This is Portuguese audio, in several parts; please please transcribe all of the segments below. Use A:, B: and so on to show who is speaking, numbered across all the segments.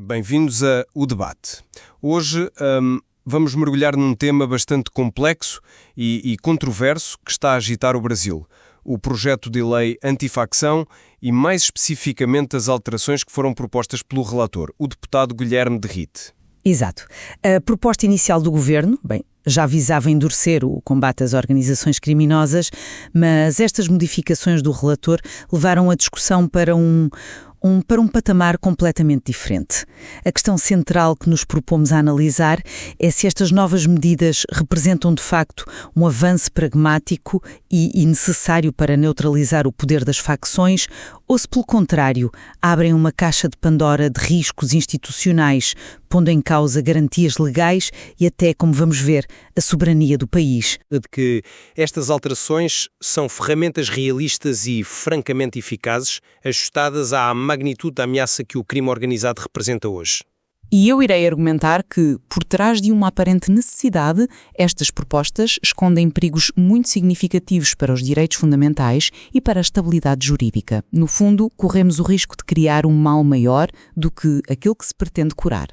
A: Bem-vindos a O Debate. Hoje vamos mergulhar num tema bastante complexo e controverso que está a agitar o Brasil. O projeto de lei antifacção e, mais especificamente, as alterações que foram propostas pelo relator, o deputado Guilherme de Rite.
B: Exato. A proposta inicial do governo, já visava endurecer o combate às organizações criminosas, mas estas modificações do relator levaram a discussão para um patamar completamente diferente. A questão central que nos propomos a analisar é se estas novas medidas representam de facto um avanço pragmático e necessário para neutralizar o poder das facções ou se, pelo contrário, abrem uma caixa de Pandora de riscos institucionais, pondo em causa garantias legais e até, como vamos ver, a soberania do país.
A: De que estas alterações são ferramentas realistas e francamente eficazes, ajustadas à magnitude da ameaça que o crime organizado representa hoje.
C: E eu irei argumentar que, por trás de uma aparente necessidade, estas propostas escondem perigos muito significativos para os direitos fundamentais e para a estabilidade jurídica. No fundo, corremos o risco de criar um mal maior do que aquilo que se pretende curar.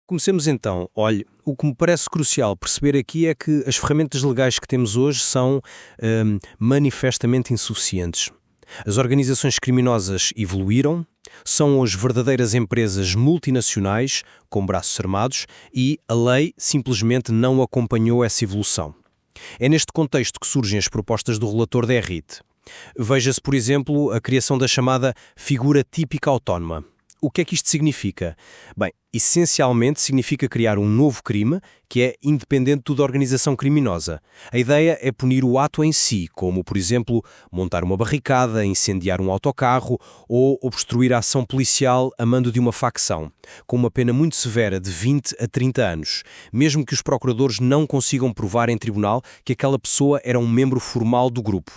A: Comecemos então. Olhe, o que me parece crucial perceber aqui é que as ferramentas legais que temos hoje são manifestamente insuficientes. As organizações criminosas evoluíram, são hoje verdadeiras empresas multinacionais com braços armados e a lei simplesmente não acompanhou essa evolução. É neste contexto que surgem as propostas do relator de Rite. Veja-se, por exemplo, a criação da chamada figura típica autónoma. O que é que isto significa? Bem, essencialmente significa criar um novo crime que é independente da organização criminosa. A ideia é punir o ato em si, como, por exemplo, montar uma barricada, incendiar um autocarro ou obstruir a ação policial a mando de uma facção, com uma pena muito severa de 20 a 30 anos, mesmo que os procuradores não consigam provar em tribunal que aquela pessoa era um membro formal do grupo.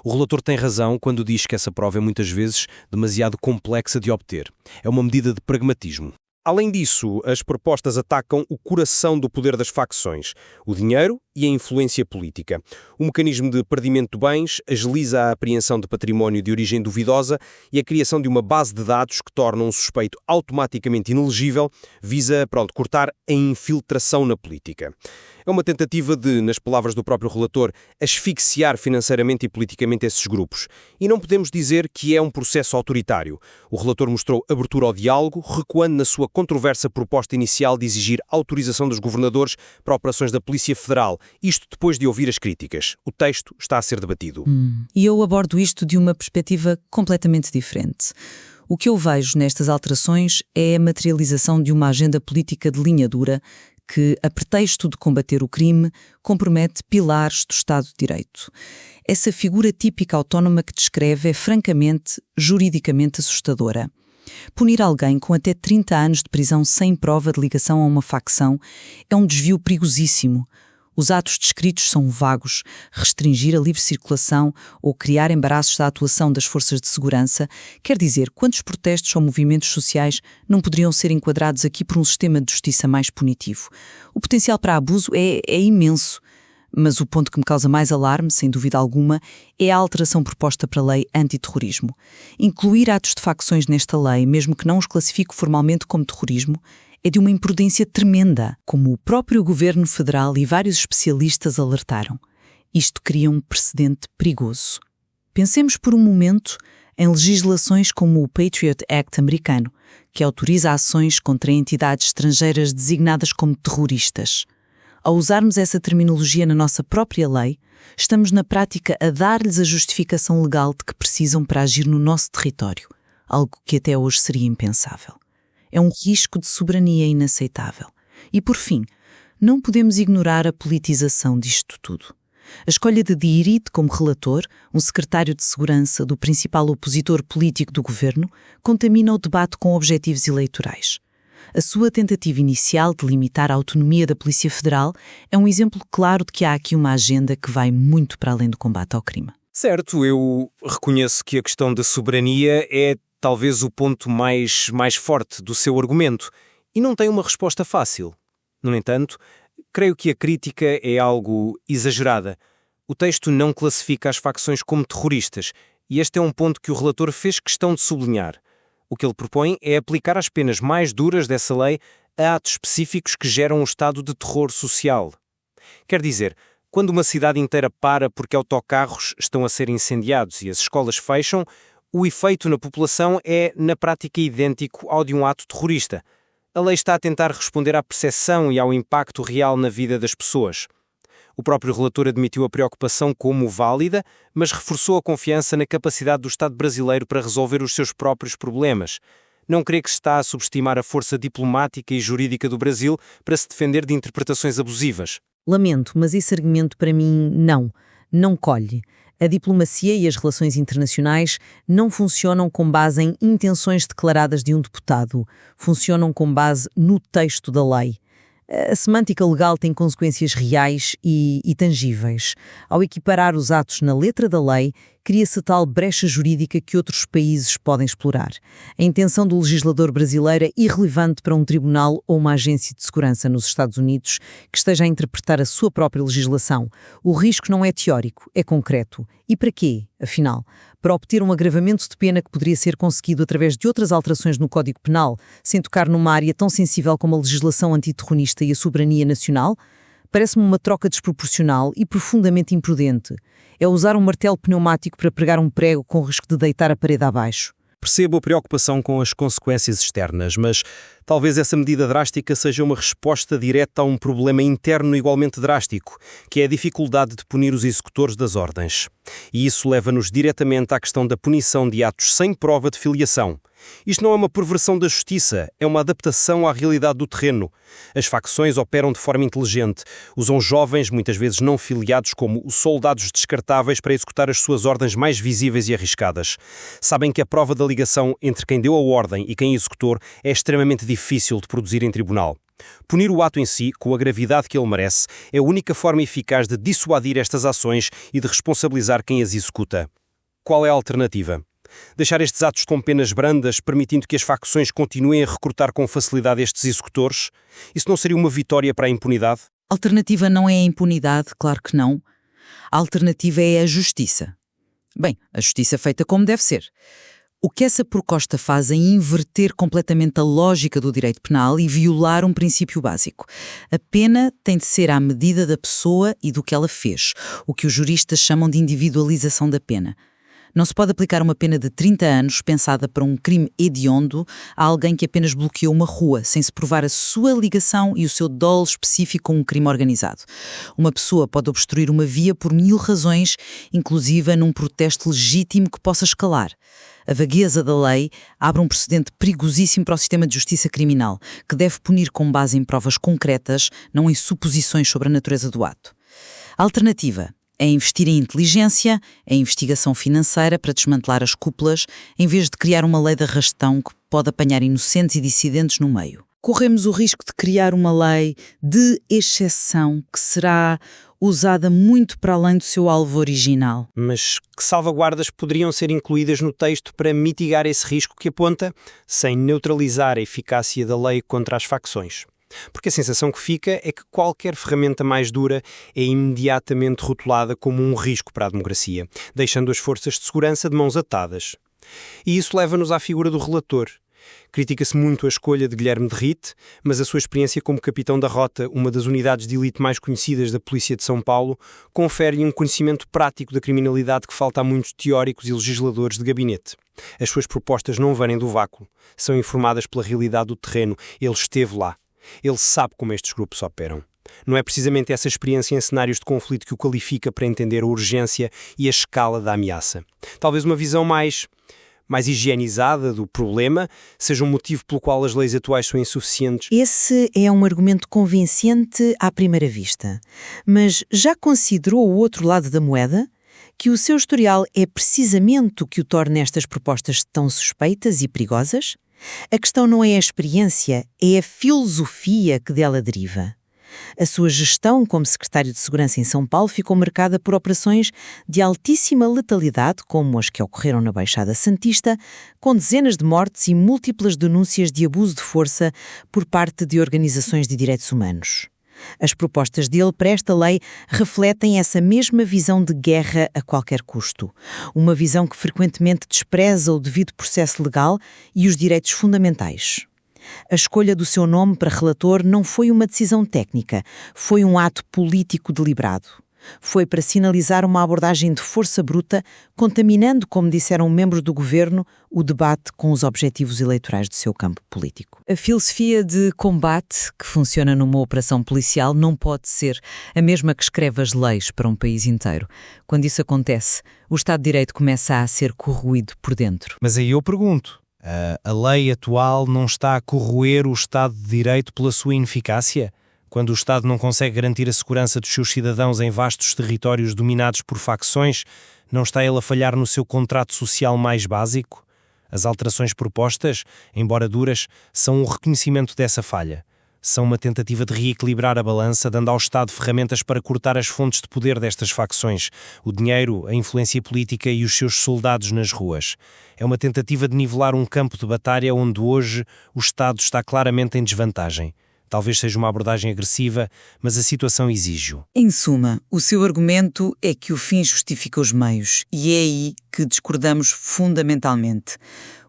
A: O relator tem razão quando diz que essa prova é muitas vezes demasiado complexa de obter. É uma medida de pragmatismo. Além disso, as propostas atacam o coração do poder das facções, o dinheiro e a influência política. O mecanismo de perdimento de bens agiliza a apreensão de património de origem duvidosa e a criação de uma base de dados que torna um suspeito automaticamente inelegível visa, cortar a infiltração na política. É uma tentativa de, nas palavras do próprio relator, asfixiar financeiramente e politicamente esses grupos. E não podemos dizer que é um processo autoritário. O relator mostrou abertura ao diálogo, recuando na sua controversa proposta inicial de exigir autorização dos governadores para operações da Polícia Federal, isto depois de ouvir as críticas. O texto está a ser debatido.
B: E eu abordo isto de uma perspectiva completamente diferente. O que eu vejo nestas alterações é a materialização de uma agenda política de linha dura que, a pretexto de combater o crime, compromete pilares do Estado de Direito. Essa figura típica autónoma que descreve é francamente, juridicamente assustadora. Punir alguém com até 30 anos de prisão sem prova de ligação a uma facção é um desvio perigosíssimo. Os atos descritos são vagos. Restringir a livre circulação ou criar embaraços à atuação das forças de segurança quer dizer quantos protestos ou movimentos sociais não poderiam ser enquadrados aqui por um sistema de justiça mais punitivo. O potencial para abuso é imenso. Mas o ponto que me causa mais alarme, sem dúvida alguma, é a alteração proposta para a lei antiterrorismo. Incluir atos de facções nesta lei, mesmo que não os classifique formalmente como terrorismo, é de uma imprudência tremenda, como o próprio governo federal e vários especialistas alertaram. Isto cria um precedente perigoso. Pensemos por um momento em legislações como o Patriot Act americano, que autoriza ações contra entidades estrangeiras designadas como terroristas. Ao usarmos essa terminologia na nossa própria lei, estamos na prática a dar-lhes a justificação legal de que precisam para agir no nosso território, algo que até hoje seria impensável. É um risco de soberania inaceitável. E, por fim, não podemos ignorar a politização disto tudo. A escolha de Rite como relator, um secretário de segurança do principal opositor político do governo, contamina o debate com objetivos eleitorais. A sua tentativa inicial de limitar a autonomia da Polícia Federal é um exemplo claro de que há aqui uma agenda que vai muito para além do combate ao crime.
A: Certo, eu reconheço que a questão da soberania é talvez o ponto mais forte do seu argumento e não tem uma resposta fácil. No entanto, creio que a crítica é algo exagerada. O texto não classifica as facções como terroristas, e este é um ponto que o relator fez questão de sublinhar. O que ele propõe é aplicar as penas mais duras dessa lei a atos específicos que geram um estado de terror social. Quer dizer, quando uma cidade inteira para porque autocarros estão a ser incendiados e as escolas fecham, o efeito na população é, na prática, idêntico ao de um ato terrorista. A lei está a tentar responder à percepção e ao impacto real na vida das pessoas. O próprio relator admitiu a preocupação como válida, mas reforçou a confiança na capacidade do Estado brasileiro para resolver os seus próprios problemas. Não crê que se está a subestimar a força diplomática e jurídica do Brasil para se defender de interpretações abusivas.
B: Lamento, mas esse argumento para mim não colhe. A diplomacia e as relações internacionais não funcionam com base em intenções declaradas de um deputado, funcionam com base no texto da lei. A semântica legal tem consequências reais e tangíveis. Ao equiparar os atos na letra da lei, cria-se tal brecha jurídica que outros países podem explorar. A intenção do legislador brasileiro é irrelevante para um tribunal ou uma agência de segurança nos Estados Unidos que esteja a interpretar a sua própria legislação. O risco não é teórico, é concreto. E para quê, afinal? Para obter um agravamento de pena que poderia ser conseguido através de outras alterações no Código Penal, sem tocar numa área tão sensível como a legislação antiterrorista e a soberania nacional? Parece-me uma troca desproporcional e profundamente imprudente. É usar um martelo pneumático para pregar um prego com risco de deitar a parede abaixo.
A: Percebo a preocupação com as consequências externas, mas talvez essa medida drástica seja uma resposta direta a um problema interno igualmente drástico, que é a dificuldade de punir os executores das ordens. E isso leva-nos diretamente à questão da punição de atos sem prova de filiação. Isto não é uma perversão da justiça, é uma adaptação à realidade do terreno. As facções operam de forma inteligente, usam jovens, muitas vezes não filiados, como os soldados descartáveis para executar as suas ordens mais visíveis e arriscadas. Sabem que a prova da ligação entre quem deu a ordem e quem executor é extremamente difícil de produzir em tribunal. Punir o ato em si, com a gravidade que ele merece, é a única forma eficaz de dissuadir estas ações e de responsabilizar quem as executa. Qual é a alternativa? Deixar estes atos com penas brandas, permitindo que as facções continuem a recrutar com facilidade estes executores? Isso não seria uma vitória para a impunidade?
B: A alternativa não é a impunidade, claro que não. A alternativa é a justiça. Bem, a justiça feita como deve ser. O que essa proposta faz é inverter completamente a lógica do direito penal e violar um princípio básico. A pena tem de ser à medida da pessoa e do que ela fez, o que os juristas chamam de individualização da pena. Não se pode aplicar uma pena de 30 anos pensada para um crime hediondo a alguém que apenas bloqueou uma rua, sem se provar a sua ligação e o seu dolo específico com um crime organizado. Uma pessoa pode obstruir uma via por 1000 razões, inclusive num protesto legítimo que possa escalar. A vagueza da lei abre um precedente perigosíssimo para o sistema de justiça criminal, que deve punir com base em provas concretas, não em suposições sobre a natureza do ato. A alternativa é investir em inteligência, em investigação financeira para desmantelar as cúpulas, em vez de criar uma lei de arrastão que pode apanhar inocentes e dissidentes no meio. Corremos o risco de criar uma lei de exceção que será usada muito para além do seu alvo original.
A: Mas que salvaguardas poderiam ser incluídas no texto para mitigar esse risco que aponta, sem neutralizar a eficácia da lei contra as facções? Porque a sensação que fica é que qualquer ferramenta mais dura é imediatamente rotulada como um risco para a democracia, deixando as forças de segurança de mãos atadas. E isso leva-nos à figura do relator. Critica-se muito a escolha de Guilherme de Ritt, mas a sua experiência como capitão da Rota, uma das unidades de elite mais conhecidas da Polícia de São Paulo, confere-lhe um conhecimento prático da criminalidade que falta a muitos teóricos e legisladores de gabinete. As suas propostas não vêm do vácuo, são informadas pela realidade do terreno, ele esteve lá. Ele sabe como estes grupos operam. Não é precisamente essa experiência em cenários de conflito que o qualifica para entender a urgência e a escala da ameaça. Talvez uma visão mais higienizada do problema seja um motivo pelo qual as leis atuais são insuficientes.
D: Esse é um argumento convincente à primeira vista. Mas já considerou o outro lado da moeda? Que o seu historial é precisamente o que o torna estas propostas tão suspeitas e perigosas? A questão não é a experiência, é a filosofia que dela deriva. A sua gestão como secretário de Segurança em São Paulo ficou marcada por operações de altíssima letalidade, como as que ocorreram na Baixada Santista, com dezenas de mortes e múltiplas denúncias de abuso de força por parte de organizações de direitos humanos. As propostas dele para esta lei refletem essa mesma visão de guerra a qualquer custo. Uma visão que frequentemente despreza o devido processo legal e os direitos fundamentais. A escolha do seu nome para relator não foi uma decisão técnica, foi um ato político deliberado. Foi para sinalizar uma abordagem de força bruta, contaminando, como disseram membros do governo, o debate com os objetivos eleitorais do seu campo político.
B: A filosofia de combate que funciona numa operação policial não pode ser a mesma que escreve as leis para um país inteiro. Quando isso acontece, o Estado de Direito começa a ser corroído por dentro.
A: Mas aí eu pergunto, a lei atual não está a corroer o Estado de Direito pela sua ineficácia? Quando o Estado não consegue garantir a segurança dos seus cidadãos em vastos territórios dominados por facções, não está ele a falhar no seu contrato social mais básico? As alterações propostas, embora duras, são um reconhecimento dessa falha. São uma tentativa de reequilibrar a balança, dando ao Estado ferramentas para cortar as fontes de poder destas facções, o dinheiro, a influência política e os seus soldados nas ruas. É uma tentativa de nivelar um campo de batalha onde hoje o Estado está claramente em desvantagem. Talvez seja uma abordagem agressiva, mas a situação exige-o.
B: Em suma, o seu argumento é que o fim justifica os meios, e é aí que discordamos fundamentalmente.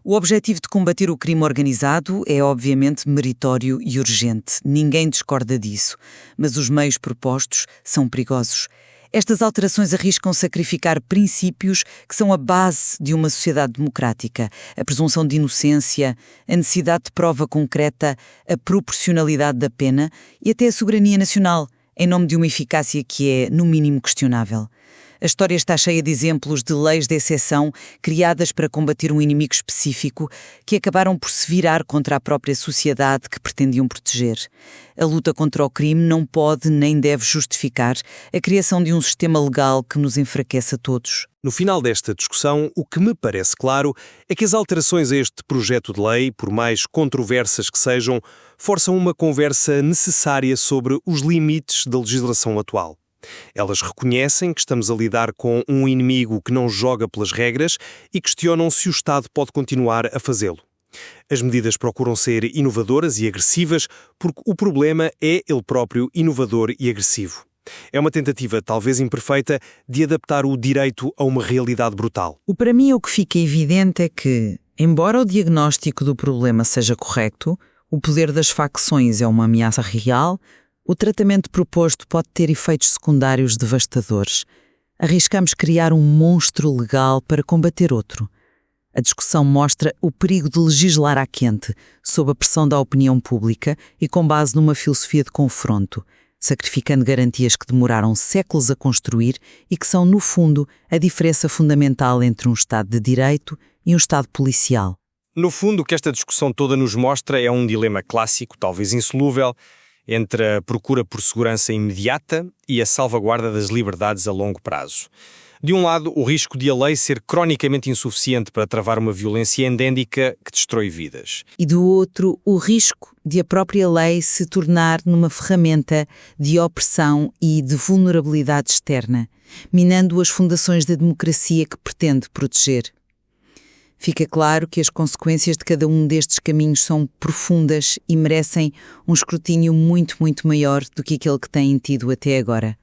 B: O objetivo de combater o crime organizado é obviamente meritório e urgente, ninguém discorda disso, mas os meios propostos são perigosos. Estas alterações arriscam sacrificar princípios que são a base de uma sociedade democrática, a presunção de inocência, a necessidade de prova concreta, a proporcionalidade da pena e até a soberania nacional, em nome de uma eficácia que é, no mínimo, questionável. A história está cheia de exemplos de leis de exceção criadas para combater um inimigo específico que acabaram por se virar contra a própria sociedade que pretendiam proteger. A luta contra o crime não pode nem deve justificar a criação de um sistema legal que nos enfraqueça a todos.
E: No final desta discussão, o que me parece claro é que as alterações a este projeto de lei, por mais controversas que sejam, forçam uma conversa necessária sobre os limites da legislação atual. Elas reconhecem que estamos a lidar com um inimigo que não joga pelas regras e questionam se o Estado pode continuar a fazê-lo. As medidas procuram ser inovadoras e agressivas porque o problema é ele próprio inovador e agressivo. É uma tentativa, talvez imperfeita, de adaptar o direito a uma realidade brutal.
D: Para mim, o que fica evidente é que, embora o diagnóstico do problema seja correto, o poder das facções é uma ameaça real, o tratamento proposto pode ter efeitos secundários devastadores. Arriscamos criar um monstro legal para combater outro. A discussão mostra o perigo de legislar à quente, sob a pressão da opinião pública e com base numa filosofia de confronto, sacrificando garantias que demoraram séculos a construir e que são, no fundo, a diferença fundamental entre um Estado de Direito e um Estado policial.
E: No fundo, o que esta discussão toda nos mostra é um dilema clássico, talvez insolúvel, entre a procura por segurança imediata e a salvaguarda das liberdades a longo prazo. De um lado, o risco de a lei ser cronicamente insuficiente para travar uma violência endémica que destrói vidas.
D: E do outro, o risco de a própria lei se tornar numa ferramenta de opressão e de vulnerabilidade externa, minando as fundações da democracia que pretende proteger. Fica claro que as consequências de cada um destes caminhos são profundas e merecem um escrutínio muito, muito maior do que aquele que têm tido até agora.